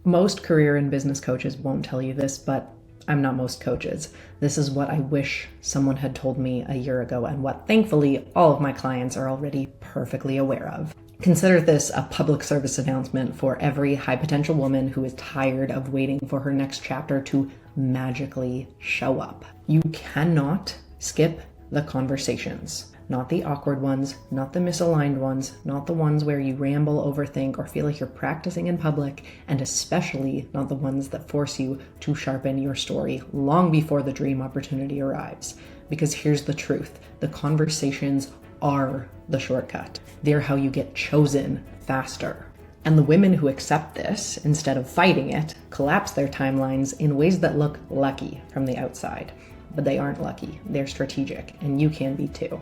Most career and business coaches won't tell you this, but I'm not most coaches. This is what I wish someone had told me a year ago, and what thankfully all of my clients are already perfectly aware of. Consider this a public service announcement for every high potential woman who is tired of waiting for her next chapter to magically show up. You cannot skip the conversations. Not the awkward ones, not the misaligned ones, not the ones where you ramble, overthink, or feel like you're practicing in public, and especially not the ones that force you to sharpen your story long before the dream opportunity arrives. Because here's the truth, the conversations are the shortcut. They're how you get chosen faster. And the women who accept this, instead of fighting it, collapse their timelines in ways that look lucky from the outside. But they aren't lucky, they're strategic, and you can be too.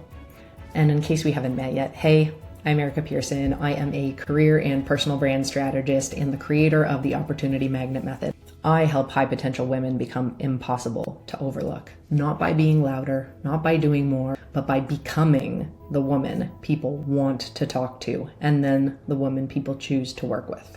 And in case we haven't met yet, hey, I'm Erica Pearson. I am a career and personal brand strategist and the creator of the Opportunity Magnet Method. I help high potential women become impossible to overlook, not by being louder, not by doing more, but by becoming the woman people want to talk to, and then the woman people choose to work with.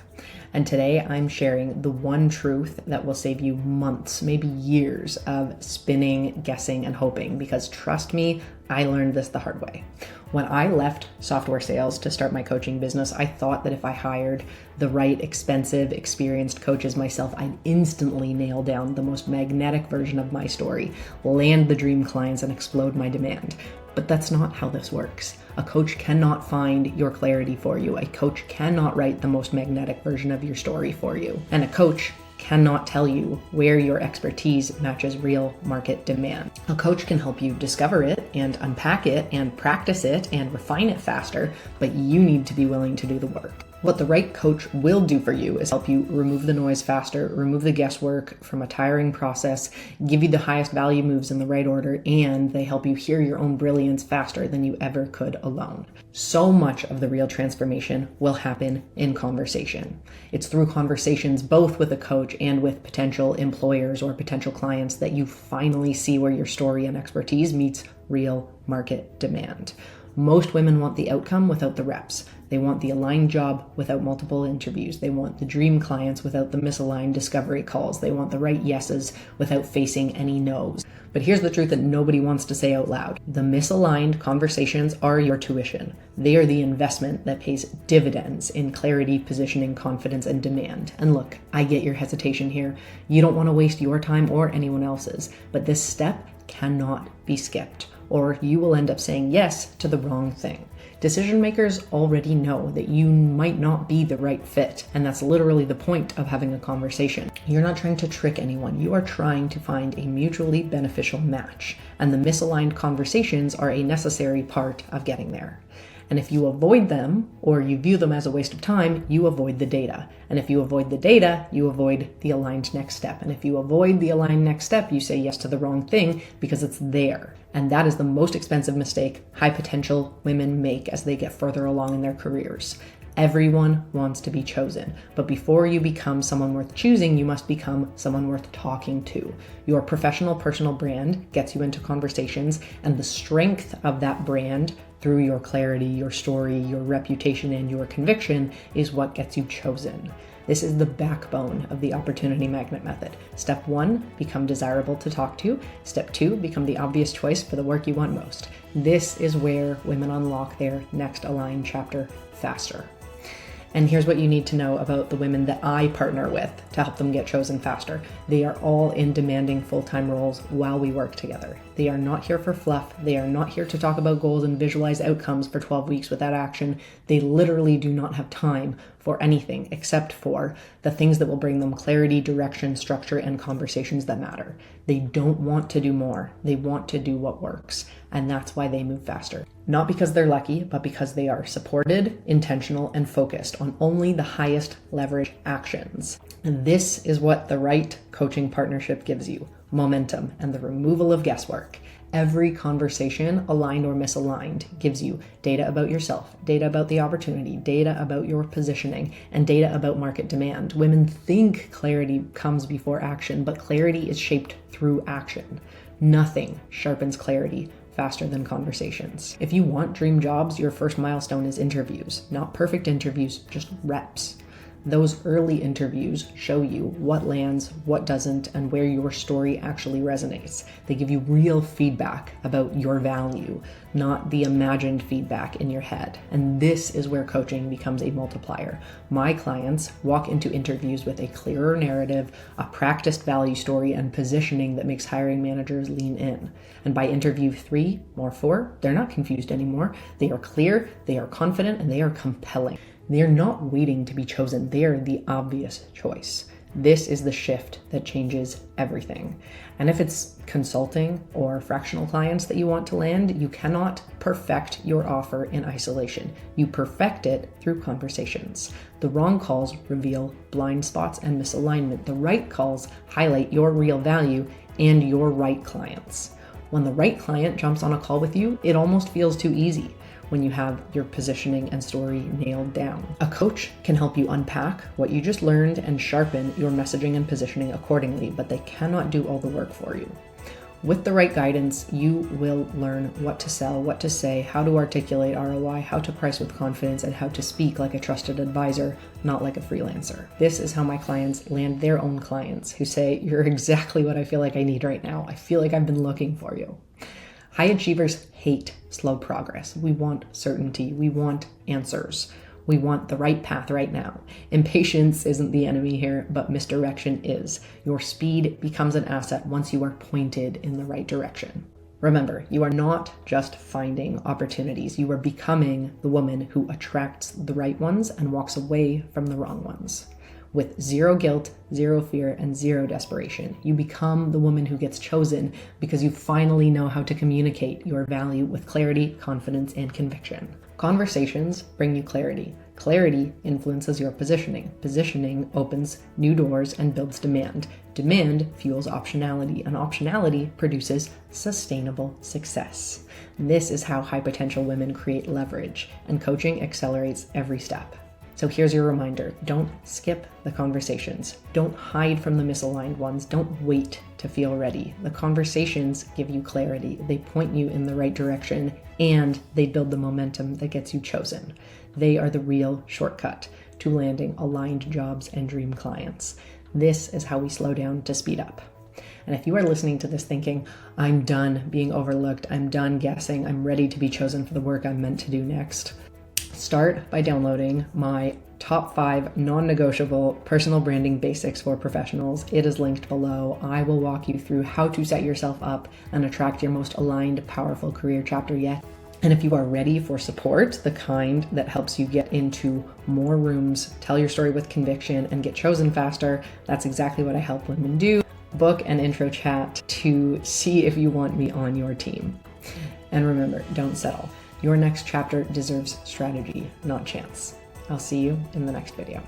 And today I'm sharing the one truth that will save you months, maybe years of spinning, guessing, and hoping, because trust me, I learned this the hard way. When I left software sales to start my coaching business, I thought that if I hired the right expensive, experienced coaches myself, I'd instantly nail down the most magnetic version of my story, land the dream clients, and explode my demand. But that's not how this works. A coach cannot find your clarity for you. A coach cannot write the most magnetic version of your story for you. And a coach cannot tell you where your expertise matches real market demand. A coach can help you discover it and unpack it and practice it and refine it faster, but you need to be willing to do the work. What the right coach will do for you is help you remove the noise faster, remove the guesswork from a tiring process, give you the highest value moves in the right order, and they help you hear your own brilliance faster than you ever could alone. So much of the real transformation will happen in conversation. It's through conversations both with a coach and with potential employers or potential clients that you finally see where your story and expertise meets real market demand. Most women want the outcome without the reps. They want the aligned job without multiple interviews. They want the dream clients without the misaligned discovery calls. They want the right yeses without facing any no's. But here's the truth that nobody wants to say out loud. The misaligned conversations are your tuition. They are the investment that pays dividends in clarity, positioning, confidence, and demand. And look, I get your hesitation here. You don't want to waste your time or anyone else's, but this step cannot be skipped, or you will end up saying yes to the wrong thing. Decision makers already know that you might not be the right fit, and that's literally the point of having a conversation. You're not trying to trick anyone. You are trying to find a mutually beneficial match, and the misaligned conversations are a necessary part of getting there. And if you avoid them, or you view them as a waste of time, you avoid the data. And if you avoid the data, you avoid the aligned next step. And if you avoid the aligned next step, you say yes to the wrong thing because it's there. And that is the most expensive mistake high potential women make as they get further along in their careers. Everyone wants to be chosen, but before you become someone worth choosing, you must become someone worth talking to. Your professional personal brand gets you into conversations, and the strength of that brand through your clarity, your story, your reputation, and your conviction is what gets you chosen. This is the backbone of the Opportunity Magnet Method. Step 1, become desirable to talk to. Step 2, become the obvious choice for the work you want most. This is where women unlock their next aligned chapter faster. And here's what you need to know about the women that I partner with to help them get chosen faster. They are all in demanding full-time roles while we work together. They are not here for fluff. They are not here to talk about goals and visualize outcomes for 12 weeks without action. They literally do not have time for anything except for the things that will bring them clarity, direction, structure, and conversations that matter. They don't want to do more. They want to do what works. And that's why they move faster. Not because they're lucky, but because they are supported, intentional, and focused on only the highest leverage actions. And this is what the right coaching partnership gives you: momentum and the removal of guesswork. Every conversation, aligned or misaligned, gives you data about yourself, data about the opportunity, data about your positioning, and data about market demand. Women think clarity comes before action, but clarity is shaped through action. Nothing sharpens clarity faster than conversations. If you want dream jobs, your first milestone is interviews. Not perfect interviews, just reps. Those early interviews show you what lands, what doesn't, and where your story actually resonates. They give you real feedback about your value, not the imagined feedback in your head. And this is where coaching becomes a multiplier. My clients walk into interviews with a clearer narrative, a practiced value story, and positioning that makes hiring managers lean in. And by interview 3 or 4, they're not confused anymore. They are clear, they are confident, and they are compelling. They are not waiting to be chosen. They are the obvious choice. This is the shift that changes everything. And if it's consulting or fractional clients that you want to land, you cannot perfect your offer in isolation. You perfect it through conversations. The wrong calls reveal blind spots and misalignment. The right calls highlight your real value and your right clients. When the right client jumps on a call with you, it almost feels too easy when you have your positioning and story nailed down. A coach can help you unpack what you just learned and sharpen your messaging and positioning accordingly, but they cannot do all the work for you. With the right guidance, you will learn what to sell, what to say, how to articulate ROI, how to price with confidence, and how to speak like a trusted advisor, not like a freelancer. This is how my clients land their own clients who say, "You're exactly what I feel like I need right now. I feel like I've been looking for you." High achievers hate slow progress. We want certainty. We want answers. We want the right path right now. Impatience isn't the enemy here, but misdirection is. Your speed becomes an asset once you are pointed in the right direction. Remember, you are not just finding opportunities. You are becoming the woman who attracts the right ones and walks away from the wrong ones. With zero guilt, zero fear, and zero desperation, you become the woman who gets chosen because you finally know how to communicate your value with clarity, confidence, and conviction. Conversations bring you clarity. Clarity influences your positioning. Positioning opens new doors and builds demand. Demand fuels optionality, and optionality produces sustainable success. This is how high potential women create leverage, and coaching accelerates every step. So here's your reminder. Don't skip the conversations. Don't hide from the misaligned ones. Don't wait to feel ready. The conversations give you clarity. They point you in the right direction, and they build the momentum that gets you chosen. They are the real shortcut to landing aligned jobs and dream clients. This is how we slow down to speed up. And if you are listening to this thinking, "I'm done being overlooked, I'm done guessing, I'm ready to be chosen for the work I'm meant to do next," start by downloading my top 5 non-negotiable personal branding basics for professionals. It is linked below. I will walk you through how to set yourself up and attract your most aligned, powerful career chapter yet. And if you are ready for support, the kind that helps you get into more rooms, tell your story with conviction, and get chosen faster, that's exactly what I help women do. Book an intro chat to see if you want me on your team. And remember, don't settle. Your next chapter deserves strategy, not chance. I'll see you in the next video.